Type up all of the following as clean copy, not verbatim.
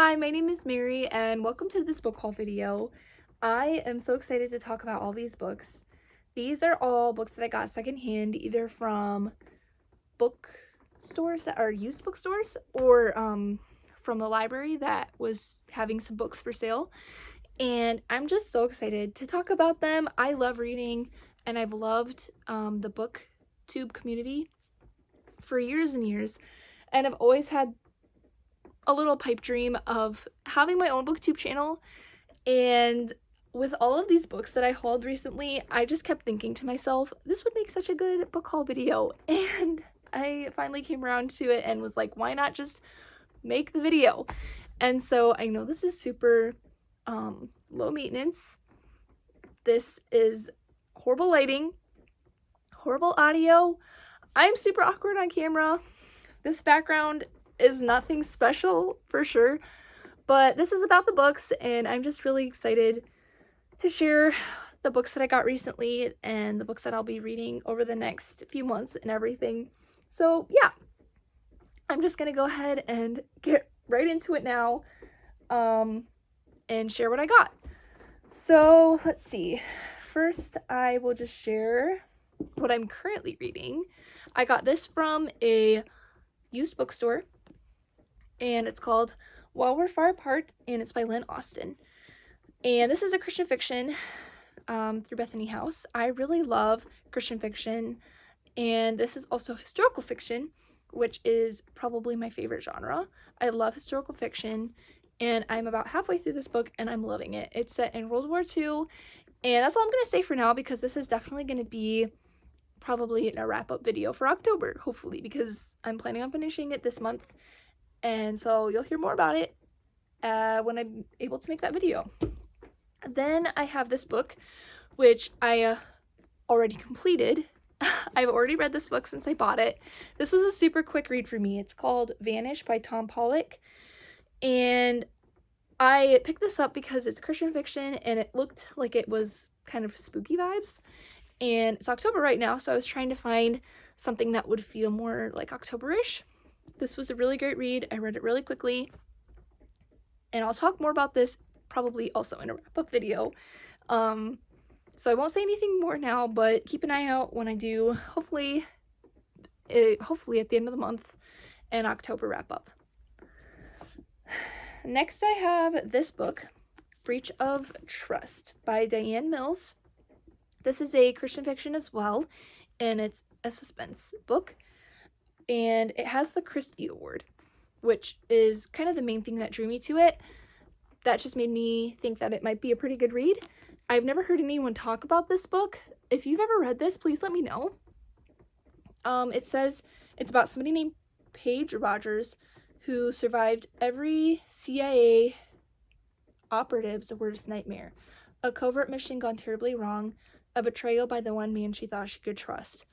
Hi, my name is Mary and welcome to this book haul video. I am so excited to talk about all these books. These are all books that I got secondhand either from bookstores that are used bookstores or from the library that was having some books for sale. And I'm just so excited to talk about them. I love reading and I've loved the Booktube community for years and years. And I've always had a little pipe dream of having my own booktube channel, and with all of these books that I hauled recently, I just kept thinking to myself, this would make such a good book haul video, and I finally came around to it and was like, why not just make the video? And so I know this is super low maintenance. This is horrible lighting, horrible audio. I'm super awkward on camera. This background is nothing special for sure, but this is about the books and I'm just really excited to share the books that I got recently and the books that I'll be reading over the next few months and everything. So yeah, I'm just gonna go ahead and get right into it now and share what I got. So let's see. First, I will just share what I'm currently reading. I got this from a used bookstore, and it's called While We're Far Apart, and it's by Lynn Austen. And this is a Christian fiction through Bethany House. I really love Christian fiction, and this is also historical fiction, which is probably my favorite genre. I love historical fiction, and I'm about halfway through this book, and I'm loving it. It's set in World War II, and that's all I'm going to say for now, because this is definitely going to be probably in a wrap-up video for October, hopefully, because I'm planning on finishing it this month. And so you'll hear more about it when I'm able to make that video. Then I have this book, which I already completed. I've already read this book since I bought it. This was a super quick read for me. It's called Vanish by Tom Pollock. And I picked this up because it's Christian fiction and it looked like it was kind of spooky vibes. And it's October right now, so I was trying to find something that would feel more like October-ish. This was a really great read. I read it really quickly, and I'll talk more about this probably also in a wrap-up video. So I won't say anything more now, but keep an eye out when I do, hopefully at the end of the month, an October wrap-up. Next I have this book, Breach of Trust by Diane Mills. This is a Christian fiction as well, and it's a suspense book. And it has the Christie Award, which is kind of the main thing that drew me to it. That just made me think that it might be a pretty good read. I've never heard anyone talk about this book. If you've ever read this, please let me know. It says it's about somebody named Paige Rogers who survived every CIA operative's worst nightmare. A covert mission gone terribly wrong, a betrayal by the one man she thought she could trust.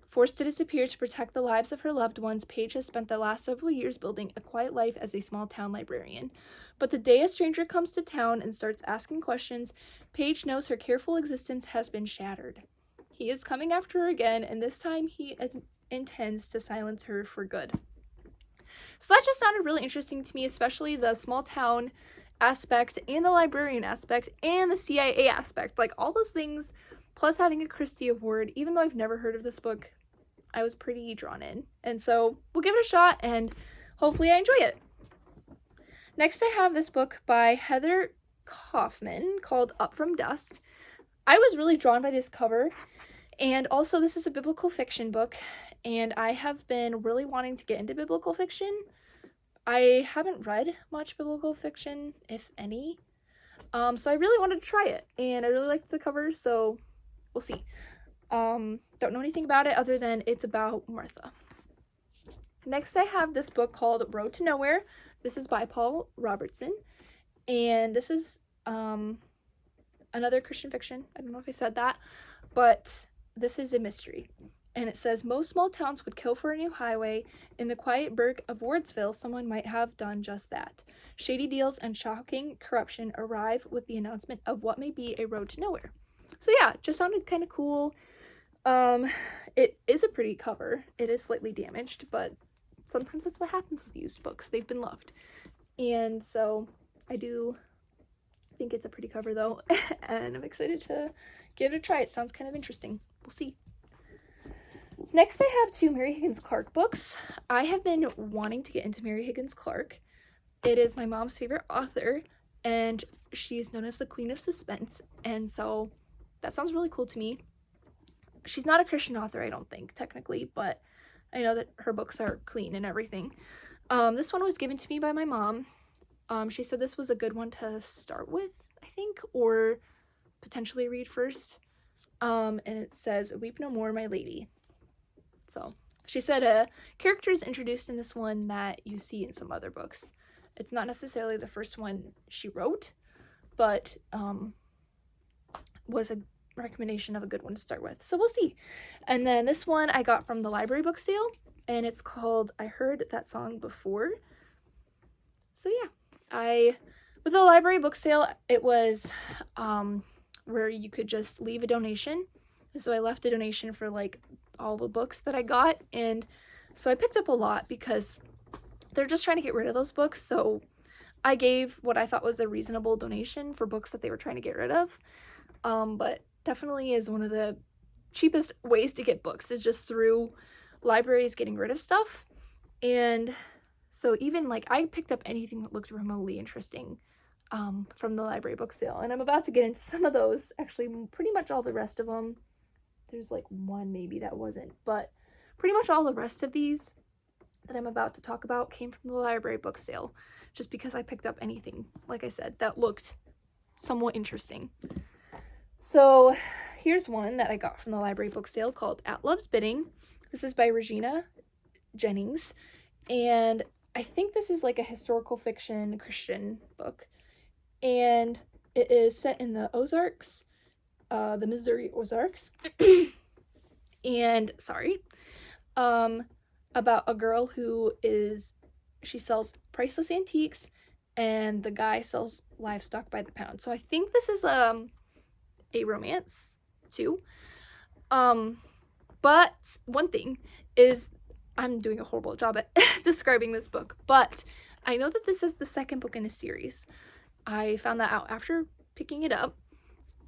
Forced to disappear to protect the lives of her loved ones, Paige has spent the last several years building a quiet life as a small-town librarian. But the day a stranger comes to town and starts asking questions, Paige knows her careful existence has been shattered. He is coming after her again, and this time he intends to silence her for good. So that just sounded really interesting to me, especially the small-town aspect and the librarian aspect and the CIA aspect. Like, all those things, plus having a Christie Award. Even though I've never heard of this book, I was pretty drawn in. And so we'll give it a shot and hopefully I enjoy it. Next I have this book by Heather Kaufman called Up From Dust. I was really drawn by this cover, and also this is a biblical fiction book, and I have been really wanting to get into biblical fiction. I haven't read much biblical fiction, if any, so I really wanted to try it, and I really liked the cover, so we'll see. Don't know anything about it other than it's about Martha. Next I have this book called Road to Nowhere. This is by Paul Robertson, and this is another Christian fiction. I don't know if I said that, but this is a mystery. And it says, most small towns would kill for a new highway. In the quiet burg of Wardsville, someone might have done just that. Shady deals and shocking corruption arrive with the announcement of what may be a road to nowhere. So yeah, just sounded kind of cool. It is a pretty cover. It is slightly damaged, but sometimes that's what happens with used books. They've been loved. And so I do think it's a pretty cover though, and I'm excited to give it a try. It sounds kind of interesting. We'll see. Next, I have 2 Mary Higgins Clark books. I have been wanting to get into Mary Higgins Clark. It is my mom's favorite author, and she's known as the Queen of Suspense, and so that sounds really cool to me. She's not a Christian author, I don't think, technically, but I know that her books are clean and everything. This one was given to me by my mom. She said this was a good one to start with, I think, or potentially read first. And it says, "Weep no more, my lady." So she said a character is introduced in this one that you see in some other books. It's not necessarily the first one she wrote, but was a recommendation of a good one to start with. So we'll see. And then this one I got from the library book sale, and it's called I Heard That Song Before. So yeah, with the library book sale, it was where you could just leave a donation. So I left a donation for like all the books that I got, and so I picked up a lot because they're just trying to get rid of those books. So I gave what I thought was a reasonable donation for books that they were trying to get rid of. But definitely is one of the cheapest ways to get books is just through libraries getting rid of stuff. And so even like I picked up anything that looked remotely interesting from the library book sale, and I'm about to get into some of those. Actually, pretty much all the rest of them. There's like one maybe that wasn't, but pretty much all the rest of these that I'm about to talk about came from the library book sale, just because I picked up anything, like I said, that looked somewhat interesting. So here's one that I got from the library book sale called At Love's Bidding. This is by Regina Jennings, and I think this is like a historical fiction Christian book, and it is set in the Ozarks, the Missouri Ozarks, and about a girl who she sells priceless antiques, and the guy sells livestock by the pound. So I think this is a romance too. But one thing is, I'm doing a horrible job at describing this book, but I know that this is the second book in a series. I found that out after picking it up.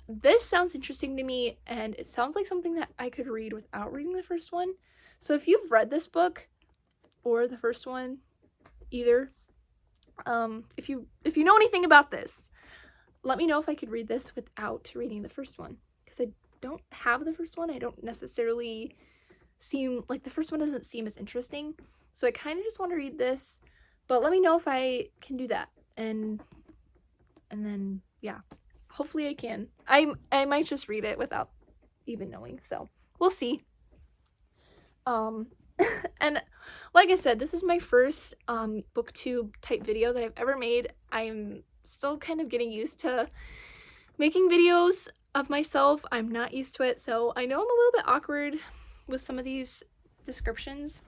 This sounds interesting to me, and it sounds like something that I could read without reading the first one. So if you've read this book or the first one, either, if you know anything about this, let me know if I could read this without reading the first one, because I don't have the first one. I don't necessarily seem like the first one doesn't seem as interesting, so I kind of just want to read this, but let me know if I can do that, and then yeah, hopefully I can. I might just read it without even knowing, so we'll see. And like I said, this is my first booktube type video that I've ever made. I'm still kind of getting used to making videos of myself. I'm not used to it, so I know I'm a little bit awkward with some of these descriptions,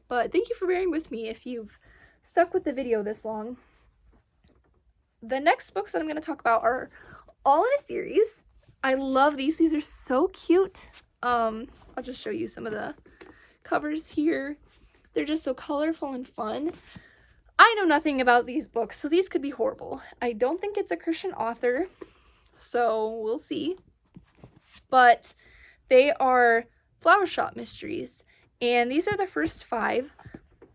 but thank you for bearing with me if you've stuck with the video this long. The next books that I'm going to talk about are all in a series. I love these. These are so cute. I'll just show you some of the covers here. They're just so colorful and fun. I know nothing about these books, so these could be horrible. I don't think it's a Christian author, so we'll see. But they are flower shop mysteries, and these are the first 5.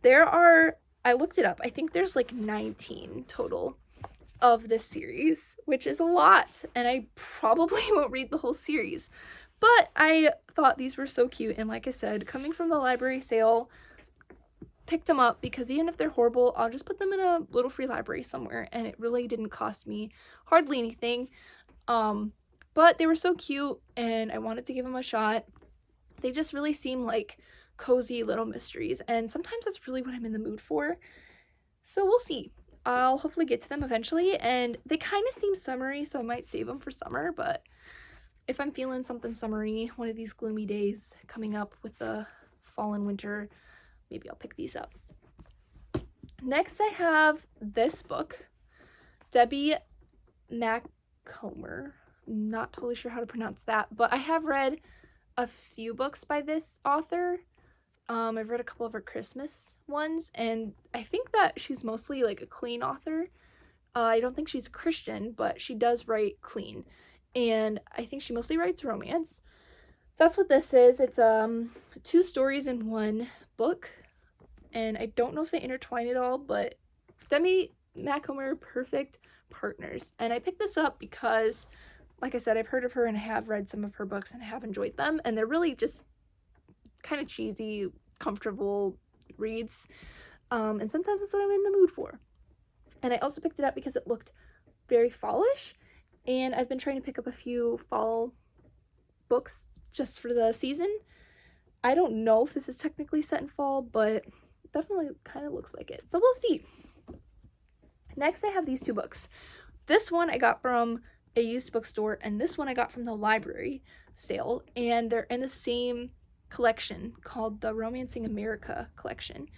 I looked it up, I think there's like 19 total of this series, which is a lot, and I probably won't read the whole series, but I thought these were so cute, and like I said, coming from the library sale, picked them up because even if they're horrible, I'll just put them in a little free library somewhere, and it really didn't cost me hardly anything. But they were so cute, and I wanted to give them a shot. They just really seem like cozy little mysteries, and sometimes that's really what I'm in the mood for. So we'll see. I'll hopefully get to them eventually, and they kind of seem summery, so I might save them for summer, but if I'm feeling something summery, one of these gloomy days coming up with the fall and winter, maybe I'll pick these up. Next, I have this book, Debbie Macomber. Not totally sure how to pronounce that, but I have read a few books by this author. I've read a couple of her Christmas ones, and I think that she's mostly like a clean author. I don't think she's a Christian, but she does write clean, and I think she mostly writes romance. That's what this is. It's 2 stories in one book, and I don't know if they intertwine at all, but Demi Macomer, perfect partners. And I picked this up because, like I said, I've heard of her and I have read some of her books and I have enjoyed them, and they're really just kind of cheesy, comfortable reads, and sometimes that's what I'm in the mood for. And I also picked it up because it looked very fallish, and I've been trying to pick up a few fall books just for the season. I don't know if this is technically set in fall, but definitely kind of looks like it, so we'll see. Next, I have these 2 books. This one I got from a used bookstore, and this one I got from the library sale, and they're in the same collection called the Romancing America collection.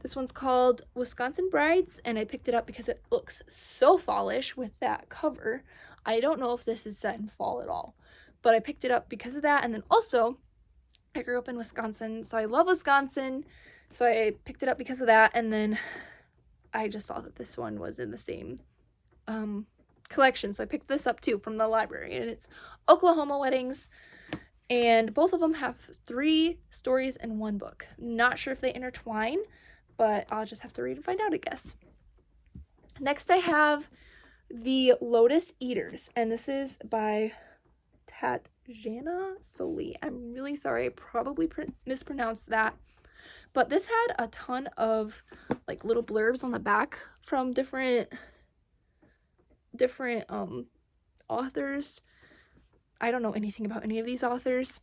This one's called Wisconsin Brides, and I picked it up because it looks so fallish with that cover. I don't know if this is set in fall at all, but I picked it up because of that. And then also, I grew up in Wisconsin, so I love Wisconsin, so I picked it up because of that. And then I just saw that this one was in the same collection, so I picked this up too from the library, and it's Oklahoma Weddings, and both of them have 3 stories in one book. Not sure if they intertwine, but I'll just have to read and find out, I guess. Next, I have The Lotus Eaters, and this is by Tatjana Soli. I'm really sorry, I probably mispronounced that, but this had a ton of like little blurbs on the back from different authors. I don't know anything about any of these authors.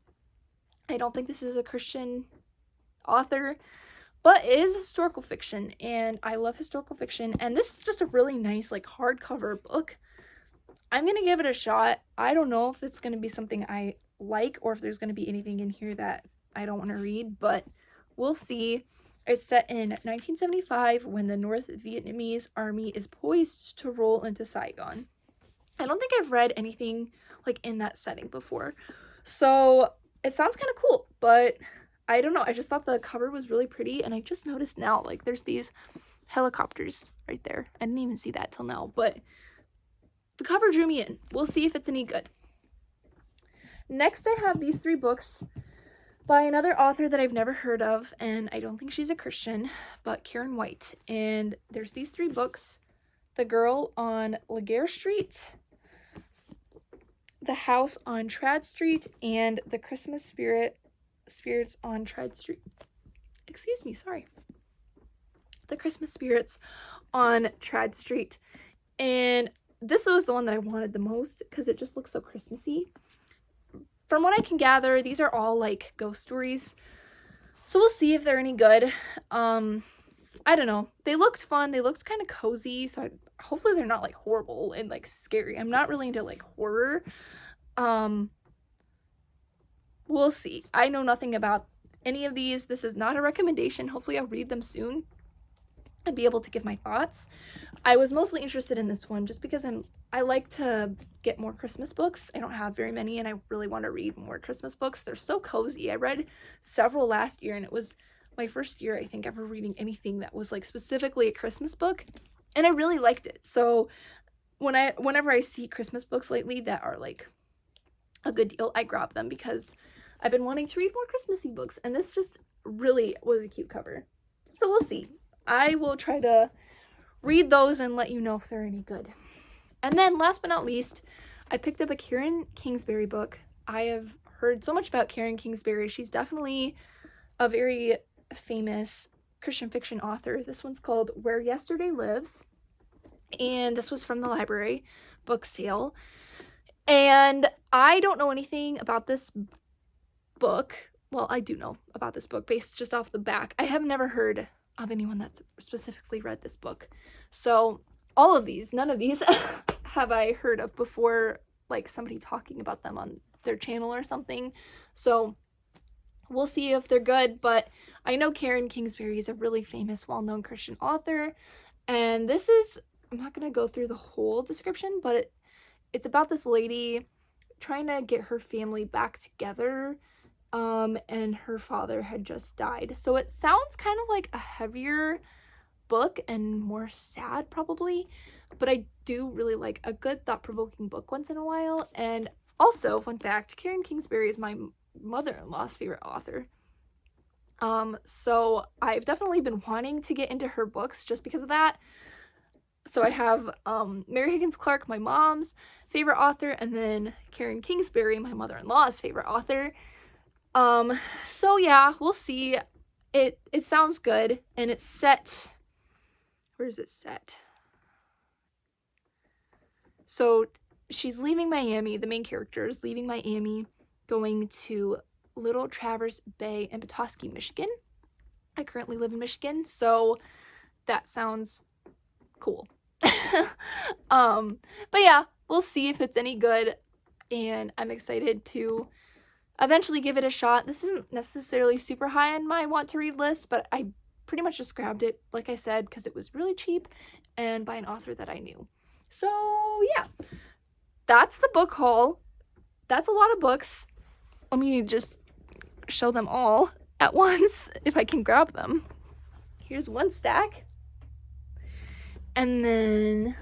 I don't think this is a Christian author, but it is historical fiction, and I love historical fiction, and this is just a really nice like hardcover book. I'm gonna give it a shot. I don't know if it's gonna be something I like or if there's gonna be anything in here that I don't want to read, but we'll see. It's set in 1975 when the North Vietnamese army is poised to roll into Saigon. I don't think I've read anything like in that setting before, so it sounds kind of cool, but I don't know. I just thought the cover was really pretty, and I just noticed now like there's these helicopters right there. I didn't even see that till now, but the cover drew me in. We'll see if it's any good. Next, I have these 3 books by another author that I've never heard of, and I don't think she's a Christian, but Karen White. And there's these 3 books: The Girl on Laguerre Street, The House on Trad Street, and The Christmas Spirits on Trad Street. Excuse me, sorry. The Christmas Spirits on Trad Street. And this was the one that I wanted the most because it just looks so Christmassy. From what I can gather, these are all like ghost stories, so we'll see if they're any good. I don't know. They looked fun. They looked kind of cozy, so hopefully they're not like horrible and like scary. I'm not really into like horror. We'll see. I know nothing about any of these. This is not a recommendation. Hopefully I'll read them soon and be able to give my thoughts. I was mostly interested in this one just because I like to get more Christmas books. I don't have very many, and I really want to read more Christmas books. They're so cozy. I read several last year, and it was my first year, I think, ever reading anything that was like specifically a Christmas book, and I really liked it. So whenever I see Christmas books lately that are like a good deal, I grab them because I've been wanting to read more Christmassy books, and this just really was a cute cover. So we'll see. I will try to read those and let you know if they're any good. And then last but not least, I picked up a Karen Kingsbury book. I have heard so much about Karen Kingsbury. She's definitely a very famous Christian fiction author. This one's called Where Yesterday Lives, and this was from the library book sale. And I don't know anything about this book. Well, I do know about this book based just off the back. I have never heard of anyone that's specifically read this book. So all of these, none of these have I heard of before, like somebody talking about them on their channel or something. So we'll see if they're good, but I know Karen Kingsbury is a really famous, well-known Christian author, and this is, I'm not going to go through the whole description, but it's about this lady trying to get her family back together and her father had just died. So it sounds kind of like a heavier book and more sad probably, but I do really like a good thought-provoking book once in a while. And also, fun fact, Karen Kingsbury is my mother-in-law's favorite author. So I've definitely been wanting to get into her books just because of that. So I have Mary Higgins Clark, my mom's favorite author, and then Karen Kingsbury, my mother-in-law's favorite author. So yeah, we'll see. It sounds good, and it's set. Where is it set? So she's leaving Miami. The main character is leaving Miami, going to Little Traverse Bay in Petoskey, Michigan. I currently live in Michigan, so that sounds cool. But yeah, we'll see if it's any good, and I'm excited to eventually give it a shot. This isn't necessarily super high on my want to read list, but I pretty much just grabbed it, like I said, because it was really cheap and by an author that I knew. So yeah, that's the book haul. That's a lot of books. Let me just show them all at once if I can grab them. Here's one stack. And then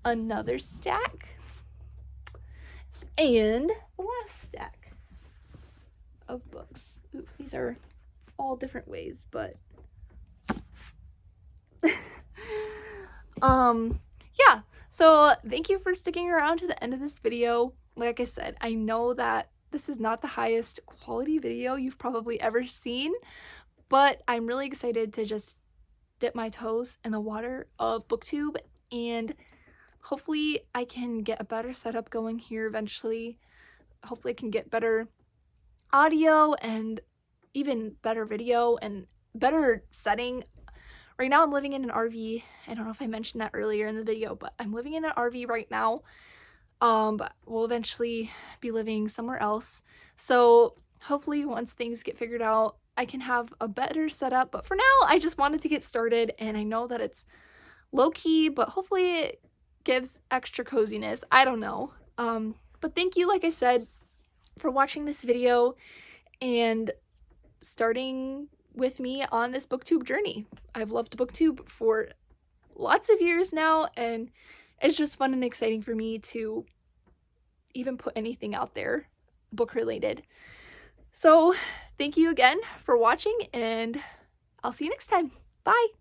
another stack. And the last stack of books. Ooh, these are all different ways, but yeah. So thank you for sticking around to the end of this video. Like I said, I know that this is not the highest quality video you've probably ever seen, but I'm really excited to just dip my toes in the water of Booktube, and hopefully I can get a better setup going here eventually. Hopefully I can get better audio and even better video and better setting. Right now I'm living in an RV. I don't know if I mentioned that earlier in the video, but I'm living in an RV right now. But we'll eventually be living somewhere else. So hopefully once things get figured out, I can have a better setup. But for now, I just wanted to get started, and I know that it's low-key, but hopefully it gives extra coziness. I don't know. But thank you, like I said, for watching this video and starting with me on this Booktube journey. I've loved Booktube for lots of years now, and it's just fun and exciting for me to even put anything out there book related. So thank you again for watching, and I'll see you next time. Bye!